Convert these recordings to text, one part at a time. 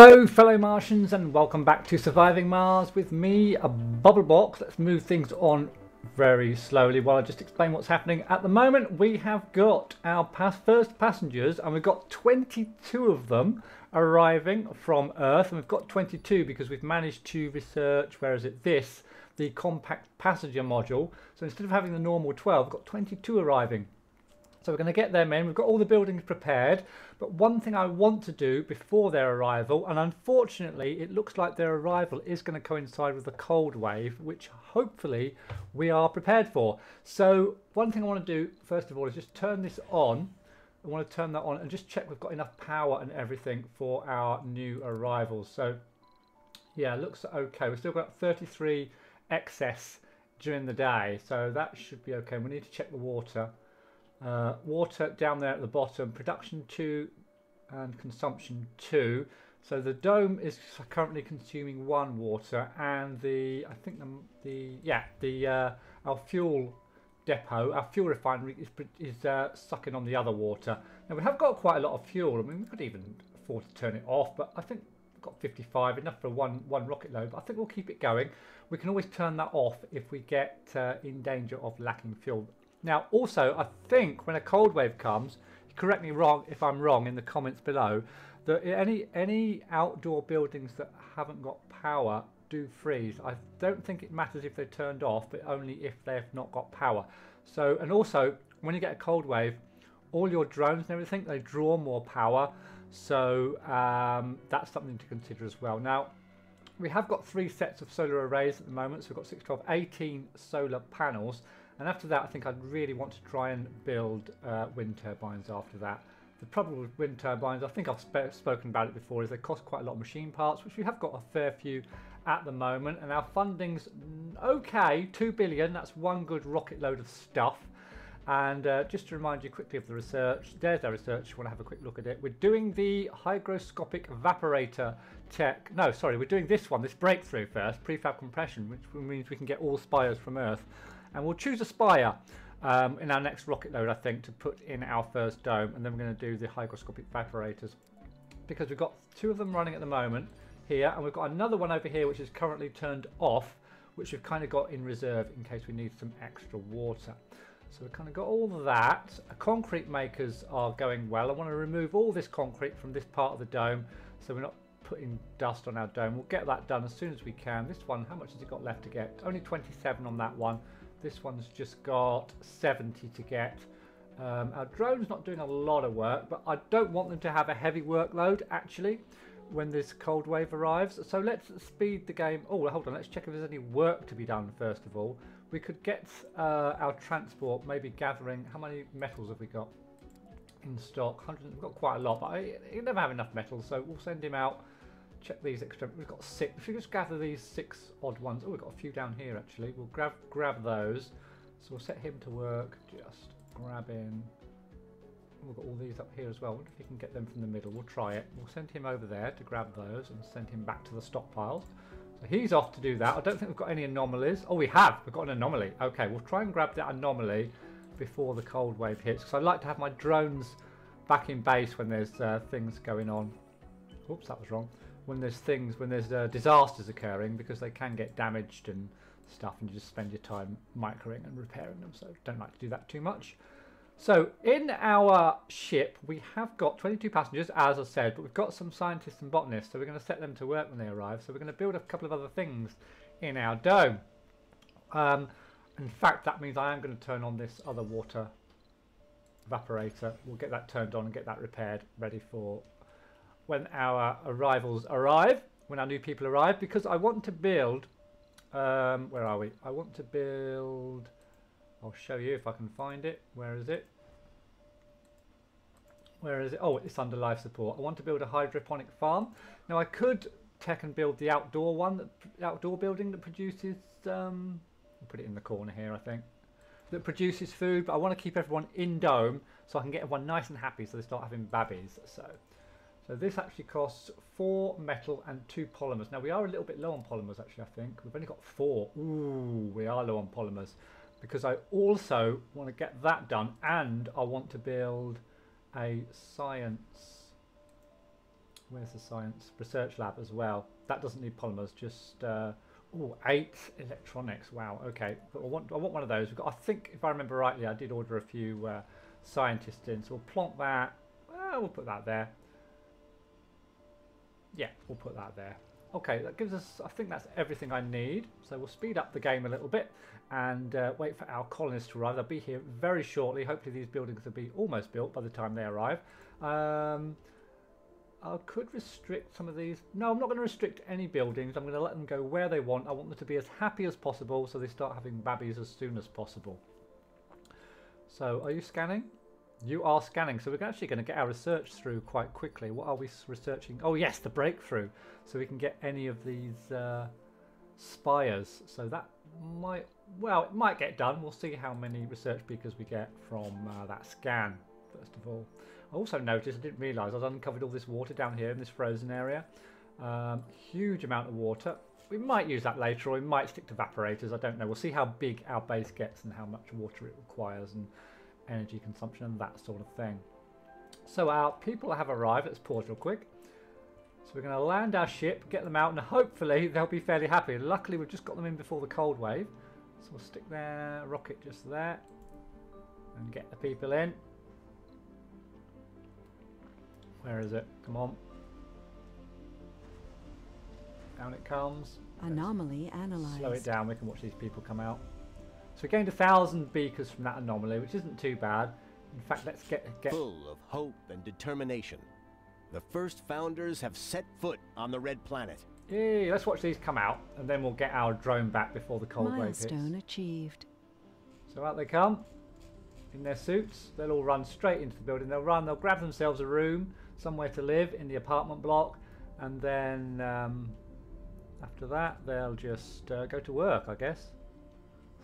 Hello fellow Martians and welcome back to Surviving Mars with me, a bubble box. Let's move things on very slowly while I just explain what's happening. At the moment we have got our first passengers and we've got 22 of them arriving from Earth, and we've got 22 because we've managed to research, where is it, the compact passenger module. So instead of having the normal 12, we've got 22 arriving. So we're going to get them in. We've got all the buildings prepared, but one thing I want to do before their arrival, and unfortunately it looks like their arrival is going to coincide with the cold wave, which hopefully we are prepared for. So one thing I want to do first of all is just turn this on. I want to turn that on and just check we've got enough power and everything for our new arrivals. So yeah, it looks okay. We've still got 33 excess during the day, so that should be okay. We need to check the water. Water down there at the bottom, production 2 and consumption 2. So the dome is currently consuming 1 water, and our fuel depot, our fuel refinery is sucking on the other water. Now we have got quite a lot of fuel. I mean, we could even afford to turn it off, but I think we've got 55, enough for one rocket load. But I think we'll keep it going. We can always turn that off if we get in danger of lacking fuel. Now also, I think when a cold wave comes, correct me wrong if I'm wrong in the comments below, that any outdoor buildings that haven't got power do freeze. I don't think it matters if they're turned off, but only if they've not got power. So, and also when you get a cold wave, all your drones and everything, they draw more power, so that's something to consider as well. Now we have got 3 sets of solar arrays at the moment, so we've got 6, 12, 18 solar panels. And after that, I think I'd really want to try and build wind turbines after that. The problem with wind turbines, I think I've spoken about it before, is they cost quite a lot of machine parts, which we have got a fair few at the moment. And our funding's okay, 2 billion, that's one good rocket load of stuff. And just to remind you quickly of the research, there's our research, if you want to have a quick look at it. We're doing the hygroscopic evaporator tech. No, sorry, we're doing this one, this breakthrough first, prefab compression, which means we can get all spires from Earth. And we'll choose a spire in our next rocket load, I think, to put in our first dome. And then we're going to do the hygroscopic evaporators, because we've got 2 of them running at the moment here, and we've got another one over here which is currently turned off, which we've kind of got in reserve in case we need some extra water. So we've kind of got all of that. Concrete makers are going well. I want to remove all this concrete from this part of the dome so we're not putting dust on our dome. We'll get that done as soon as we can. This one, how much has it got left to get? Only 27 on that one. This one's just got 70 to get. Our drone's not doing a lot of work, but I don't want them to have a heavy workload actually when this cold wave arrives. So let's speed the game. Oh, hold on, let's check if there's any work to be done first of all. We could get our transport maybe gathering. How many metals have we got in stock? 100. We've got quite a lot, but you never have enough metals, so we'll send him out. Check these extra. We've got 6. If we just gather these 6 odd ones. Oh, we've got a few down here actually. We'll grab those. So we'll set him to work. Just grab in. We've got all these up here as well. I wonder if we can get them from the middle. We'll try it. We'll send him over there to grab those and send him back to the stockpiles. So he's off to do that. I don't think we've got any anomalies. Oh, we have. We've got an anomaly. Okay, we'll try and grab that anomaly before the cold wave hits, because I like to have my drones back in base when there's things going on. Oops, that was wrong. When there's disasters occurring, because they can get damaged and stuff, and you just spend your time microing and repairing them, so don't like to do that too much. So in our ship we have got 22 passengers, as I said, but we've got some scientists and botanists, so we're going to set them to work when they arrive. So we're going to build a couple of other things in our dome. In fact, that means I am going to turn on this other water evaporator. We'll get that turned on and get that repaired, ready for when our arrivals arrive, when our new people arrive, because I want to build, where are we? I want to build, I'll show you if I can find it. Where is it? Where is it? Oh, it's under life support. I want to build a hydroponic farm. Now I could tech and build the outdoor one, the outdoor building that produces, I'll put it in the corner here I think, that produces food, but I want to keep everyone in dome so I can get everyone nice and happy so they start having babbies. So this actually costs 4 metal and 2 polymers. Now we are a little bit low on polymers actually, I think. We've only got 4. Ooh, we are low on polymers. Because I also want to get that done, and I want to build a science Where's the science research lab as well? That doesn't need polymers, just 8 electronics. Wow, okay. But I want one of those. We've got, I think, if I remember rightly, I did order a few scientists in, so we'll plonk that. We'll put that there. Yeah, we'll put that there. Okay, that gives us, I think that's everything I need. So we'll speed up the game a little bit and wait for our colonists to arrive. They'll be here very shortly. Hopefully these buildings will be almost built by the time they arrive. I could restrict some of these. No, I'm not going to restrict any buildings. I'm going to let them go where they want. I want them to be as happy as possible so they start having babies as soon as possible. So, are you scanning? You are scanning. So we're actually going to get our research through quite quickly. What are we researching? Oh yes, the breakthrough. So we can get any of these spires. So that might, well, it might get done. We'll see how many research beakers we get from that scan, first of all. I also noticed, I didn't realise, I've uncovered all this water down here in this frozen area. Huge amount of water. We might use that later, or we might stick to evaporators, I don't know. We'll see how big our base gets and how much water it requires and energy consumption and that sort of thing. So our people have arrived. Let's pause real quick. So we're going to land our ship, get them out, and hopefully they'll be fairly happy. Luckily we've just got them in before the cold wave. So we'll stick their rocket just there and get the people in. Where is it? Come on. Down it comes. Anomaly analyzed. Slow it down, we can watch these people come out. So we gained 1,000 beakers from that anomaly, which isn't too bad. In fact, let's get... Full of hope and determination. The first founders have set foot on the Red Planet. Yeah, let's watch these come out, and then we'll get our drone back before the cold wave hits. Milestone achieved. So out they come. In their suits. They'll all run straight into the building. They'll run, they'll grab themselves a room, somewhere to live in the apartment block, and then after that they'll just go to work, I guess.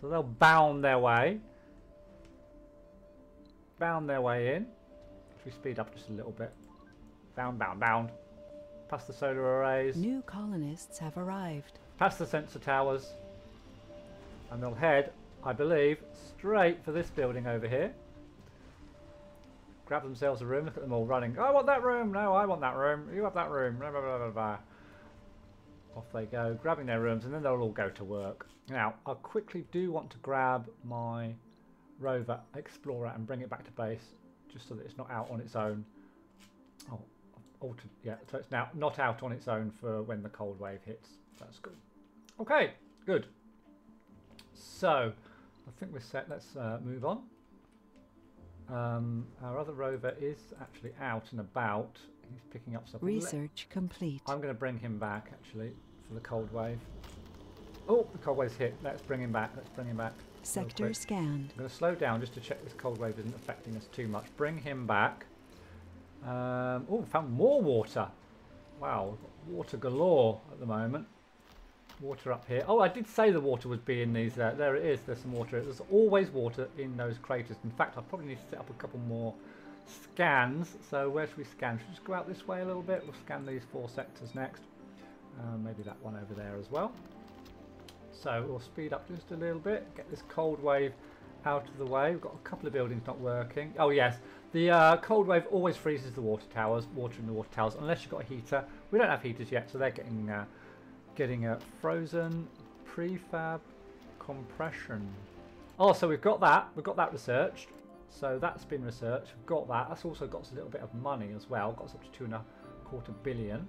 So they'll bound their way in. Should we speed up just a little bit? Bound, past the solar arrays, New colonists have arrived. past the sensor towers, and they'll head, I believe, straight for this building over here. Grab themselves a room. Look at them all running. I want that room. No, I want that room. You have that room. Blah, blah, blah, blah, blah. Off they go, grabbing their rooms, and then they'll all go to work. Now, I quickly do want to grab my rover explorer and bring it back to base, just so that it's not out on its own. Oh, altered. Yeah, so it's now not out on its own for when the cold wave hits. That's good. Okay, good. So, I think we're set. Let's move on. Our other rover is actually out and about. He's picking up stuff. Research complete. I'm going to bring him back actually for the cold wave. Oh, the cold wave's hit. Let's bring him back. Let's bring him back. Sector scanned. I'm going to slow down just to check this cold wave isn't affecting us too much. Bring him back. Oh, found more water. Wow, water galore at the moment. Water up here. Oh, I did say the water would be in these. There it is. There's some water. There's always water in those craters. In fact, I probably need to set up a couple more scans. So where should we scan? Should we just go out this way a little bit? We'll scan these 4 sectors next. Maybe that one over there as well. So we'll speed up just a little bit. Get this cold wave out of the way. We've got a couple of buildings not working. Oh yes, the cold wave always freezes the water towers. Water in the water towers, unless you've got a heater. We don't have heaters yet, so they're getting frozen prefab compression. Oh, so we've got that. We've got that researched. So that's been researched. We've got that. That's also got us a little bit of money as well. Got us up to 2.25 billion.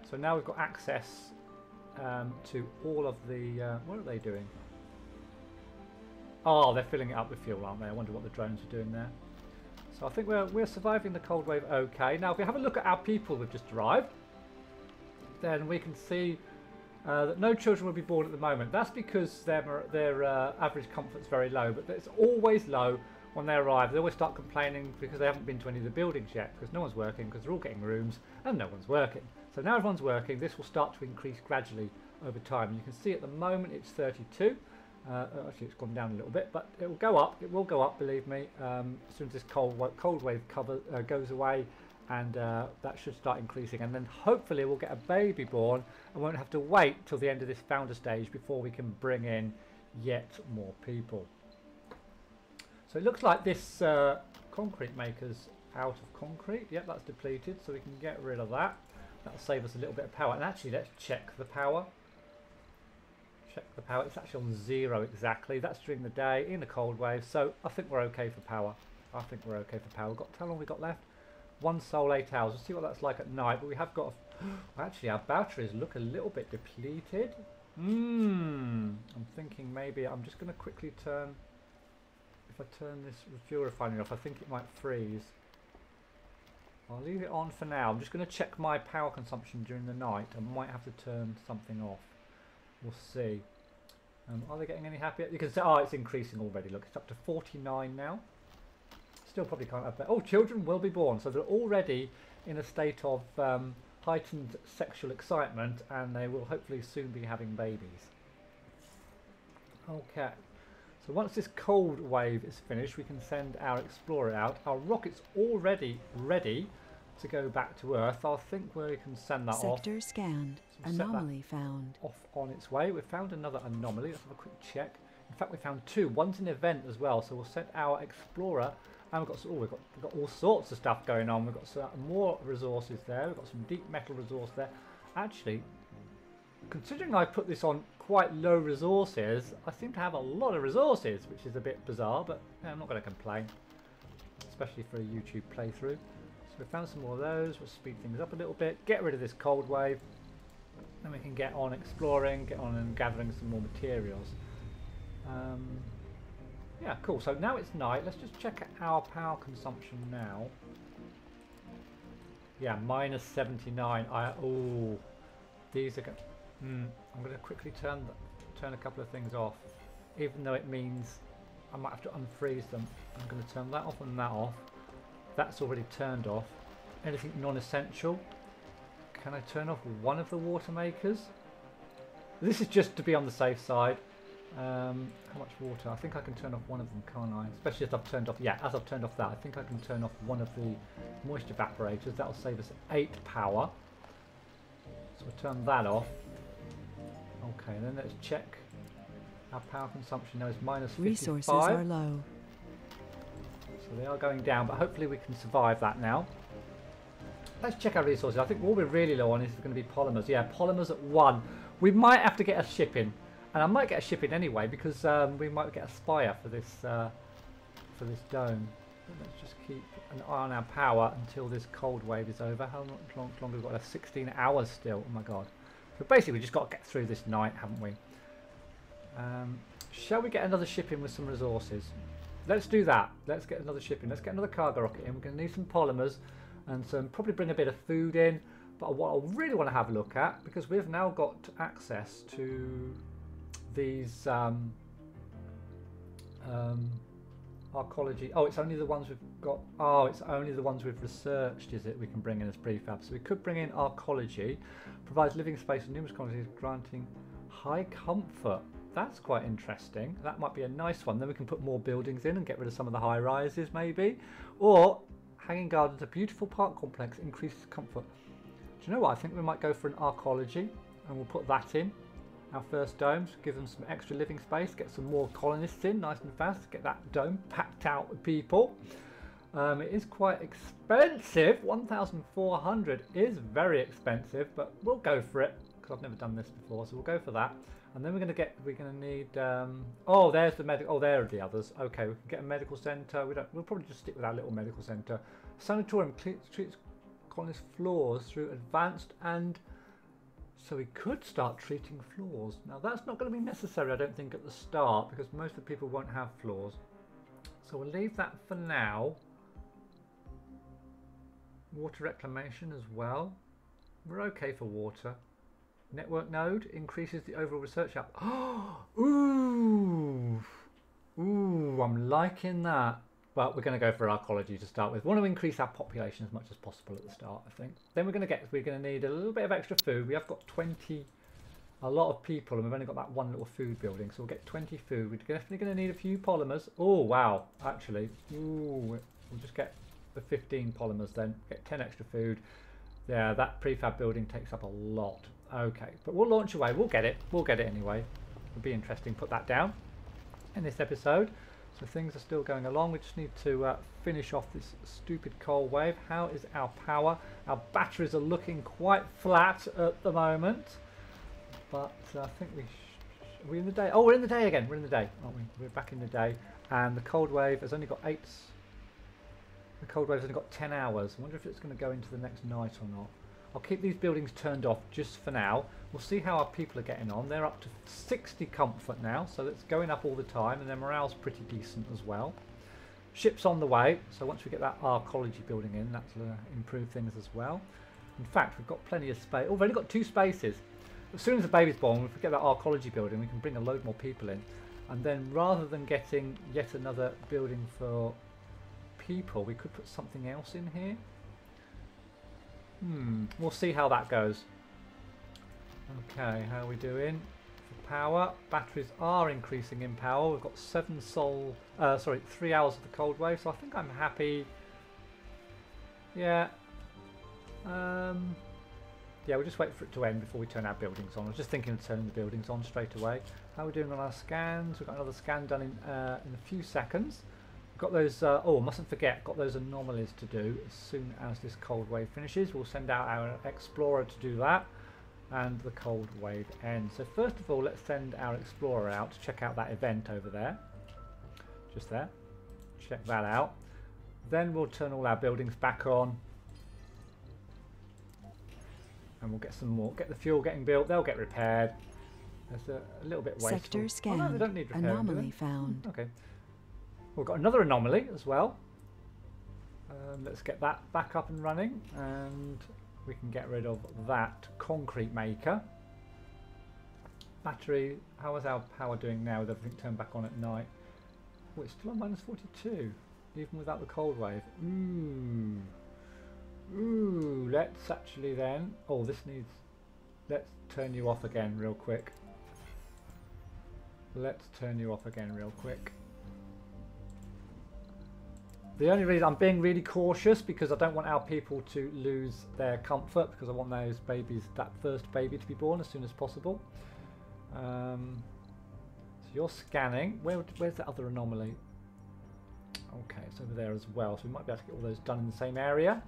So now we've got access to all of the... what are they doing? Oh, they're filling it up with fuel, aren't they? I wonder what the drones are doing there. So I think we're surviving the cold wave okay. Now, if we have a look at our people who've just arrived, then we can see that no children will be born at the moment. That's because their average comfort's very low, but it's always low when they arrive. They always start complaining because they haven't been to any of the buildings yet, because no one's working, because they're all getting rooms and no one's working. So now everyone's working. This will start to increase gradually over time. You can see at the moment it's 32. Actually, it's gone down a little bit, but it will go up. It will go up, believe me, as soon as this cold wave goes away, and that should start increasing. And then hopefully we'll get a baby born and won't have to wait till the end of this founder stage before we can bring in yet more people. So it looks like this concrete maker's out of concrete. Yep, that's depleted, so we can get rid of that. That'll save us a little bit of power. And actually, let's check the power. Check the power. It's actually on 0 exactly. That's during the day in the cold wave, so I think we're okay for power. I think we're okay for power. How long we got left? 1 soul, 8 hours. We'll see what that's like at night. But we have got. Actually, our batteries look a little bit depleted. I'm thinking maybe I'm just going to quickly turn. If I turn this fuel refinery off, I think it might freeze. I'll leave it on for now. I'm just going to check my power consumption during the night. I might have to turn something off. We'll see. Are they getting any happier? You can say, oh, it's increasing already. Look, it's up to 49 now. Still probably can't have that. Oh, children will be born. So they're already in a state of heightened sexual excitement, and they will hopefully soon be having babies. Okay. So once this cold wave is finished, we can send our explorer out. Our rocket's already ready to go back to Earth. I think we can send that off. Sector scanned. So Anomaly found. Off on its way. We found another anomaly. Let's have a quick check. In fact, we found 2. One's an event as well. So we'll send our explorer. And we've got all sorts of stuff going on. We've got some more resources there. We've got some deep metal resource there. Actually, considering I put this on quite low resources, I seem to have a lot of resources, which is a bit bizarre, but I'm not going to complain, especially for a YouTube playthrough. So we found some more of those. We'll speed things up a little bit, get rid of this cold wave, then we can get on exploring, get on and gathering some more materials. Yeah, cool. So now it's night. Let's just check our power consumption now. Yeah, minus 79. Oh, these are going. I'm going to quickly turn a couple of things off, even though it means I might have to unfreeze them. I'm going to turn that off and that off. That's already turned off. Anything non-essential. Can I turn off one of the water makers? This is just to be on the safe side. How much water? I think I can turn off one of them, can't I? Especially as I've turned off. Yeah, as I've turned off that, I think I can turn off one of the moisture evaporators. That'll save us 8 power. So we'll turn that off. Okay, then let's check our power consumption now is minus 55. Resources are low. So they are going down, but hopefully we can survive that now. Let's check our resources. I think all we're really low on is going to be polymers. Yeah, polymers at 1. We might have to get a ship in, and I might get a ship in anyway because we might get a spire for this dome. But let's just keep an eye on our power until this cold wave is over. How long have we got left? 16 hours still. Oh my god. So basically we just got to get through this night, haven't we? Shall we get another ship in with some resources? Let's do that. Let's get another ship in. Let's get another cargo rocket in. We're going to need some polymers and some, probably bring a bit of food in. But what I really want to have a look at, because we've now got access to these Arcology. Oh, it's only the ones we've got. Oh, it's only the ones we've researched, is it? We can bring in as prefab. So we could bring in Arcology. Provides living space and numerous quantities, granting high comfort. That's quite interesting. That might be a nice one. Then we can put more buildings in and get rid of some of the high rises, maybe. Or hanging gardens, a beautiful park complex, increases comfort. Do you know what? I think we might go for an Arcology, and we'll put that in. Our first domes, give them some extra living space, get some more colonists in nice and fast, get that dome packed out with people. It is quite expensive. 1,400 is very expensive, but we'll go for it because I've never done this before, so we'll go for that. And then we're going to need oh, there's the medical. Oh, there are the others. Okay, we can get a medical centre. We'll probably just stick with our little medical centre. Sanatorium treats colonist floors through advanced and. So we could start treating floors. Now that's not going to be necessary, I don't think, at the start, because most of the people won't have floors. So we'll leave that for now. Water reclamation as well. We're okay for water. Network node increases the overall research output. Ooh, I'm liking that. But we're going to go for Arcology to start with. We want to increase our population as much as possible at the start, I think. Then we're going to need a little bit of extra food. We have got a lot of people, and we've only got that one little food building, so we'll get 20 food. We're definitely going to need a few polymers. Oh wow, actually, we'll just get the 15 polymers then. Get 10 extra food. Yeah, that prefab building takes up a lot. Okay, but we'll launch away. We'll get it. We'll get it anyway. It'll be interesting. Put that down in this episode. So things are still going along. We just need to finish off this stupid cold wave. How is our power? Our batteries are looking quite flat at the moment. But I think are we in the day? Oh, we're in the day again. We're in the day, aren't we? We're back in the day. And the cold wave has only got 8. The cold wave's only got 10 hours. I wonder if it's going to go into the next night or not. I'll keep these buildings turned off just for now. We'll see how our people are getting on. They're up to 60 comfort now, so that's going up all the time, and their morale's pretty decent as well. Ship's on the way, so once we get that Arcology building in, that'll improve things as well. In fact, we've got plenty of space. Oh, we've only got 2 spaces. As soon as the baby's born, if we get that Arcology building, we can bring a load more people in. And then rather than getting yet another building for people, we could put something else in here. We'll see how that goes. Okay, how are we doing for power? Batteries are increasing in power. We've got 3 hours of the cold wave, so I think I'm happy. Yeah. Yeah, we'll just wait for it to end before we turn our buildings on. I was just thinking of turning the buildings on straight away. How are we doing on our scans? We've got another scan done in a few seconds. Got those, oh, mustn't forget, got those anomalies to do as soon as this cold wave finishes. We'll send out our explorer to do that, and the cold wave ends. So first of all, let's send our explorer out to check out that event over there. Just there. Check that out. Then we'll turn all our buildings back on. And we'll get some more, get the fuel getting built, they'll get repaired. There's a little bit wasteful. Sector scanned. Oh, no, they don't need repairing, Anomaly found. Okay. We've got another anomaly as well. Let's get that back up and running, and we can get rid of that concrete maker. Battery, how is our power doing now with everything turned back on at night? Oh, it's still on -42, even without the cold wave. Ooh, let's actually then, oh, this needs, let's turn you off again real quick. Let's turn you off again real quick. The only reason I'm being really cautious because I don't want our people to lose their comfort, because I want those babies, that first baby, to be born as soon as possible. So you're scanning. Where's the other anomaly? Okay, it's over there as well. So we might be able to get all those done in the same area.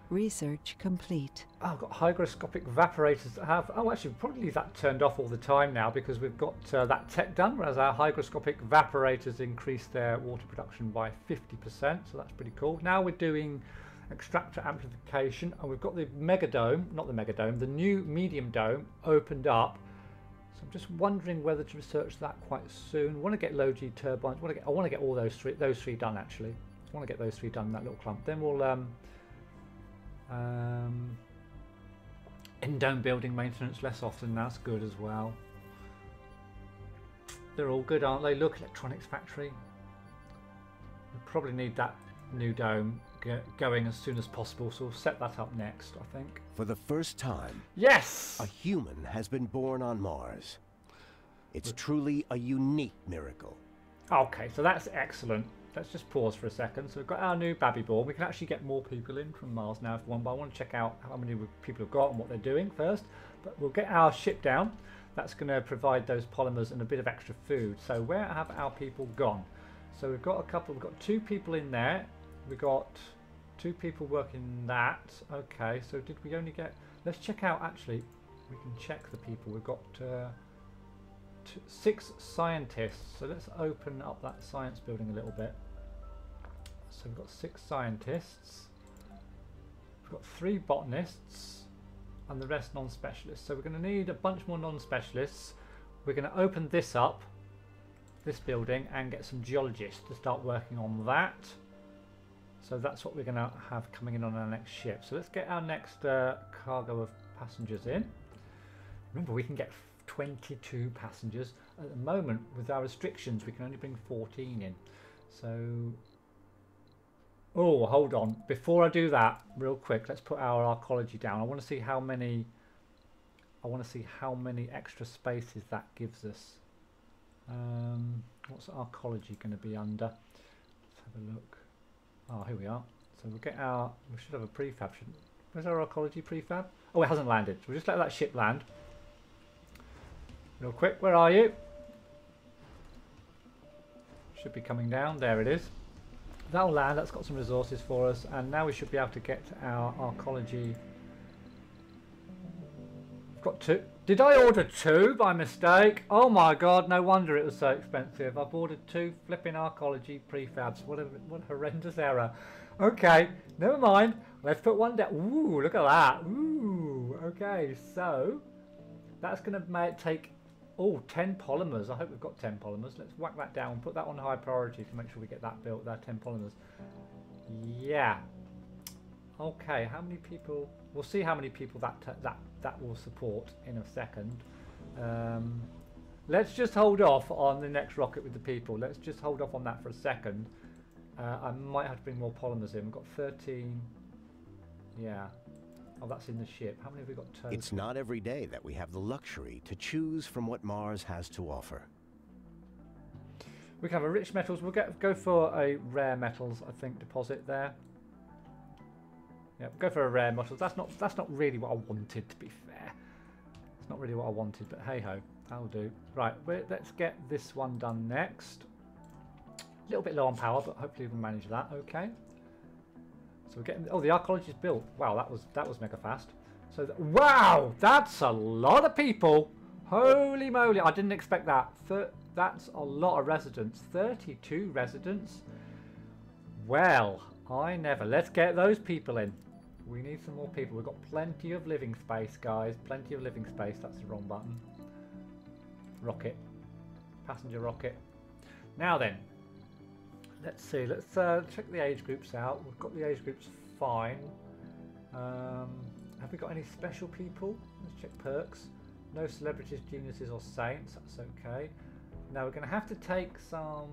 Research complete. Oh, I've got hygroscopic evaporators that have... Oh, actually, we'll probably leave that turned off all the time now because we've got that tech done, whereas our hygroscopic evaporators increase their water production by 50%, so that's pretty cool. Now we're doing extractor amplification, and we've got the megadome, not the megadome, the new medium dome opened up. So I'm just wondering whether to research that quite soon. I want to get low G turbines. I want to get all those three done, actually. I want to get those 3 done in that little clump. Then we'll... in-dome building maintenance less often, that's good as well. They're all good, aren't they? Look, electronics factory. We probably need that new dome going as soon as possible, so we'll set that up next, I think. For the first time, yes, a human has been born on Mars. It's truly a unique miracle. Okay, so that's excellent. Let's just pause for a second. So we've got our new baby born. We can actually get more people in from Mars now if we want, but I want to check out how many people have got and what they're doing first. But we'll get our ship down. That's going to provide those polymers and a bit of extra food. So where have our people gone? So we've got we've got 2 people in there. We've got 2 people working that. Okay, so did we only get... Let's check out, actually, we can check the people. We've got 6 scientists. So let's open up that science building a little bit. So we've got 6 scientists, we've got 3 botanists, and the rest non-specialists. So we're going to need a bunch more non-specialists. We're going to open this up, this building, and get some geologists to start working on that. So that's what we're going to have coming in on our next ship. So let's get our next cargo of passengers in. Remember, we can get 22 passengers. At the moment, with our restrictions, we can only bring 14 in. So... Oh, hold on. Before I do that, real quick, let's put our Arcology down. I want to see how many extra spaces that gives us. What's Arcology going to be under? Let's have a look. Oh, here we are. So we'll get our... We should have a prefab, shouldn't we? Where's our Arcology prefab? Oh, it hasn't landed. So we'll just let that ship land. Real quick, where are you? Should be coming down. There it is. That'll land. That's got some resources for us, and now we should be able to get our arcology. I've got 2. Did I order 2 by mistake? Oh my god, no wonder it was so expensive. I've ordered 2 flipping arcology prefabs. What a horrendous error. Okay, never mind. Let's put 1 down. Ooh, look at that. Ooh, okay, so that's going to take 10 polymers. I hope we've got 10 polymers. Let's whack that down, put that on high priority to make sure we get that built, that 10 polymers. Yeah. Okay, how many people? We'll see how many people that will support in a second. Let's just hold off on the next rocket with the people. Let's just hold off on that for a second. I might have to bring more polymers in. We've got 13. Yeah. Oh, that's in the ship. How many have we got total? It's not every day that we have the luxury to choose from what Mars has to offer. We can have a rich metals. We'll go for a rare metals, I think, deposit there. Yeah, go for a rare metals. That's not really what I wanted, to be fair. It's not really what I wanted, but hey ho, that'll do. Right, let's get this one done next. A little bit low on power, but hopefully we can manage that. Okay. So we're getting. Oh, the arcology is built. Wow, that was mega fast. So wow, that's a lot of people. Holy moly! I didn't expect that. That's a lot of residents. 32 residents. Well, I never. Let's get those people in. We need some more people. We've got plenty of living space, guys. Plenty of living space. That's the wrong button. Rocket. Passenger rocket. Now then. Let's see. Let's check the age groups out. We've got the age groups fine. Have we got any special people? Let's check perks. No celebrities, geniuses or saints. That's okay. Now we're going to have to take some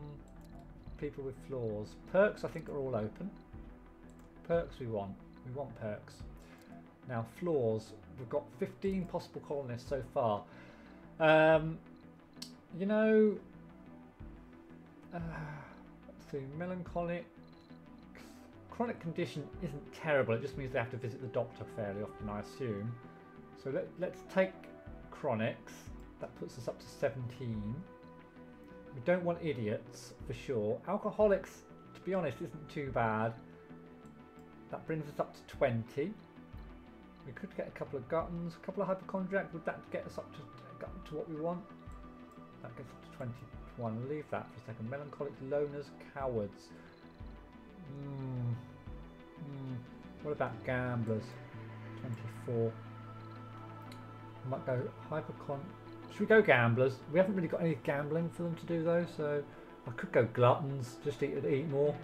people with flaws. Perks I think are all open. Perks we want. We want perks. Now flaws. We've got 15 possible colonists so far. You know... let's see. Melancholic. Chronic condition isn't terrible. It just means they have to visit the doctor fairly often, I assume. So let's take chronics. That puts us up to 17. We don't want idiots, for sure. Alcoholics, to be honest, isn't too bad. That brings us up to 20. We could get a couple of gluttons, a couple of hypochondriacs. Would that get us up to what we want? That gets up to 21. We'll leave that for a second. Melancholics, loners, cowards. What about gamblers? 24. Might go hypochon. Should we go gamblers? We haven't really got any gambling for them to do though, so I could go gluttons. Just eat more.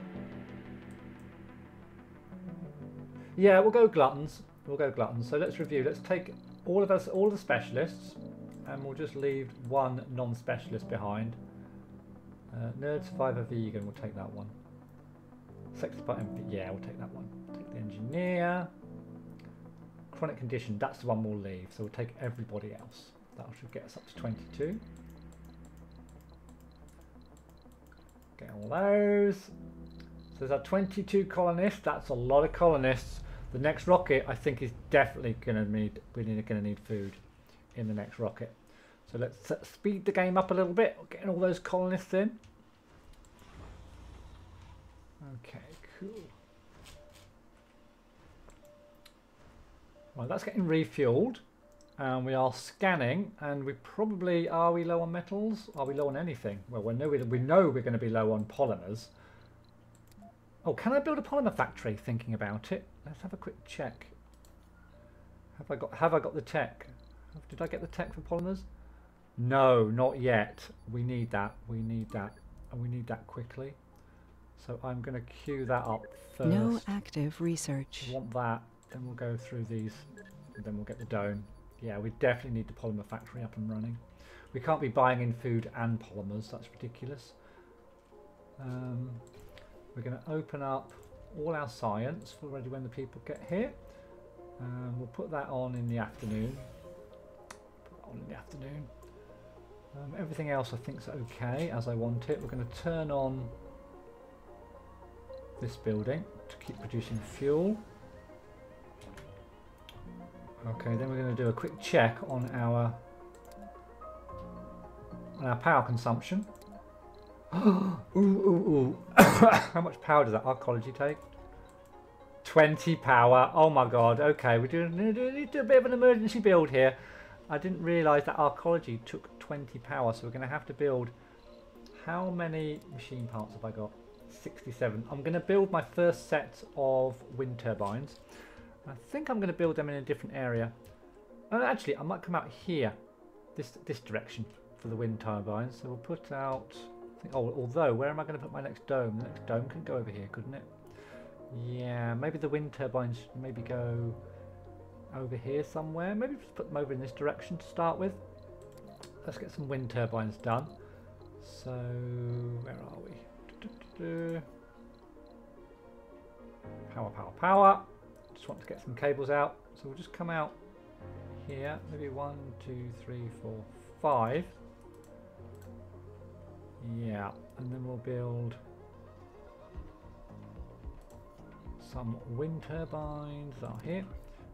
Yeah, we'll go gluttons. We'll go gluttons. So let's review. Let's take all of the specialists, and we'll just leave one non-specialist behind. Nerd, survivor, vegan. We'll take that one. Sex button. Yeah, we'll take that one. Take the engineer. Chronic condition. That's the one we'll leave. So we'll take everybody else. That should get us up to 22. Get all those. So there's our 22 colonists. That's a lot of colonists. The next rocket, I think, is definitely going to need. We're going to need food in the next rocket. So let's speed the game up a little bit. Getting all those colonists in. Okay, cool. Right, that's getting refueled. And we are scanning, and we probably, are we low on metals? Are we low on anything? Well, we know we're going to be low on polymers. Oh, can I build a polymer factory? Thinking about it, let's have a quick check. Have I got the tech? Did I get the tech for polymers? No, not yet. We need that. We need that, and we need that quickly. So I'm going to queue that up first. No active research. We want that. Then we'll go through these, and then we'll get the dome. Yeah, we definitely need the polymer factory up and running. We can't be buying in food and polymers. That's ridiculous. We're going to open up all our science for ready when the people get here. We'll put that on in the afternoon. Everything else I think is okay as I want it. We're going to turn on this building to keep producing fuel. Okay, then we're going to do a quick check on our power consumption. Ooh, ooh, ooh. How much power does that Arcology take? 20 power. Oh my god. Okay, we need to do a bit of an emergency build here. I didn't realise that Arcology took 20 power, so we're going to have to build... How many machine parts have I got? 67. I'm going to build my first set of wind turbines. I think I'm going to build them in a different area. Oh, actually, I might come out here, this direction for the wind turbines. So we'll put out... Oh, although, where am I going to put my next dome? The next dome can go over here, couldn't it? Yeah, maybe the wind turbines should maybe go over here somewhere. Maybe just put them over in this direction to start with. Let's get some wind turbines done. So, where are we? Power, power, power. Just want to get some cables out. So we'll just come out here. Maybe 1, 2, 3, 4, 5. Yeah, and then we'll build some wind turbines out here.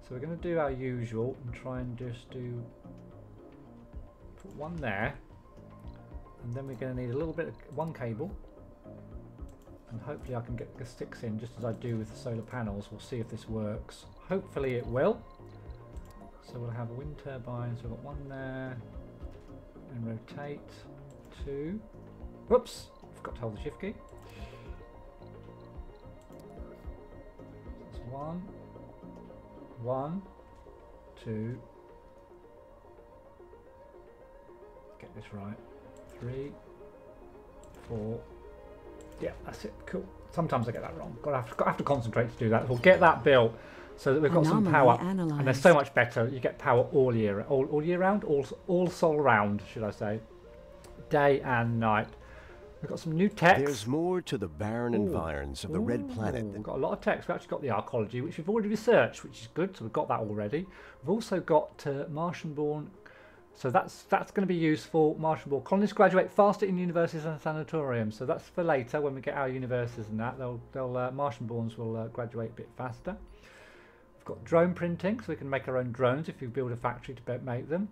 So we're going to do our usual and try and just put one there, and then we're going to need a little bit of one cable, and hopefully I can get the sticks in just as I do with the solar panels. We'll see if this works. Hopefully it will. So we'll have a wind turbine. So we've got one there, and rotate 2. Whoops, forgot to hold the shift key. That's 1, 1, 2. Get this right. 3, 4. Yeah, that's it. Cool. Sometimes I get that wrong. Have to concentrate to do that. We'll get that built so that we've got some power, and they're so much better. You get power all year round, all sol round, should I say, day and night. We've got some new text. There's more to the barren environs of the Red Planet. We've got a lot of text. We've actually got the Arcology, which we've already researched, which is good. So we've got that already. We've also got Martian-born. So that's going to be useful. Martian-born colonists graduate faster in universities and sanatoriums. So that's for later when we get our universities and that. Martian-borns will graduate a bit faster. We've got drone printing, so we can make our own drones if you build a factory to make them.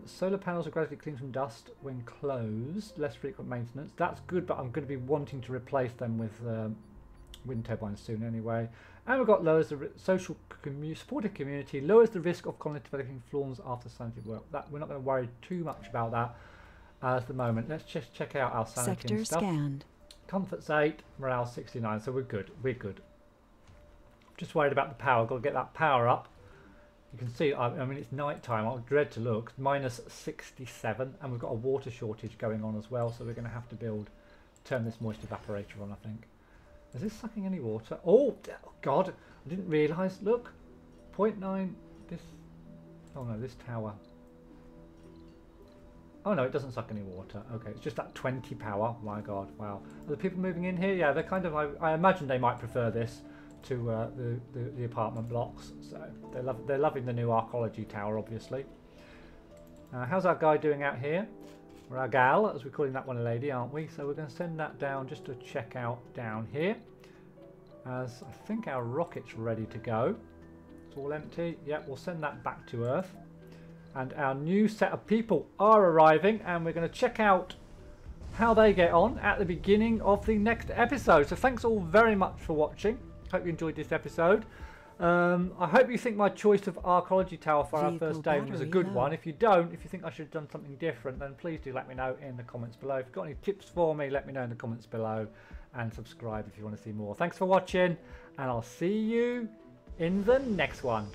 Solar panels are gradually cleaned from dust when closed, less frequent maintenance. That's good, but I'm going to be wanting to replace them with wind turbines soon anyway. And we've got lowers the social supportive community, lowers the risk of colonists developing flaws after sanity work. That we're not going to worry too much about that at the moment. Let's just check out our sanity Sector and stuff. Scanned. Comfort's 8, morale 69, so we're good. We're good. Just worried about the power. Got to get that power up. You can see, I mean, it's night time. I dread to look. Minus 67, and we've got a water shortage going on as well. So we're going to have to turn this moist evaporator on, I think. Is this sucking any water? Oh, God, I didn't realise. Look, 0.9. This. Oh no, this tower. Oh no, it doesn't suck any water. Okay, it's just that 20 power. My God, wow. Are the people moving in here? Yeah, they're kind of. I imagine they might prefer this to the apartment blocks. So they're loving the new Arcology tower, obviously. How's our guy doing out here? Or our gal, as we're calling that one a lady, aren't we? So we're going to send that down just to check out down here. As I think our rocket's ready to go. It's all empty. Yep, we'll send that back to Earth. And our new set of people are arriving, and we're going to check out how they get on at the beginning of the next episode. So thanks all very much for watching. Hope you enjoyed this episode. I hope you think my choice of Arcology Tower for our first day was a good one. If you don't, if you think I should have done something different, then please do let me know in the comments below. If you've got any tips for me, let me know in the comments below, and subscribe if you want to see more. Thanks for watching, and I'll see you in the next one.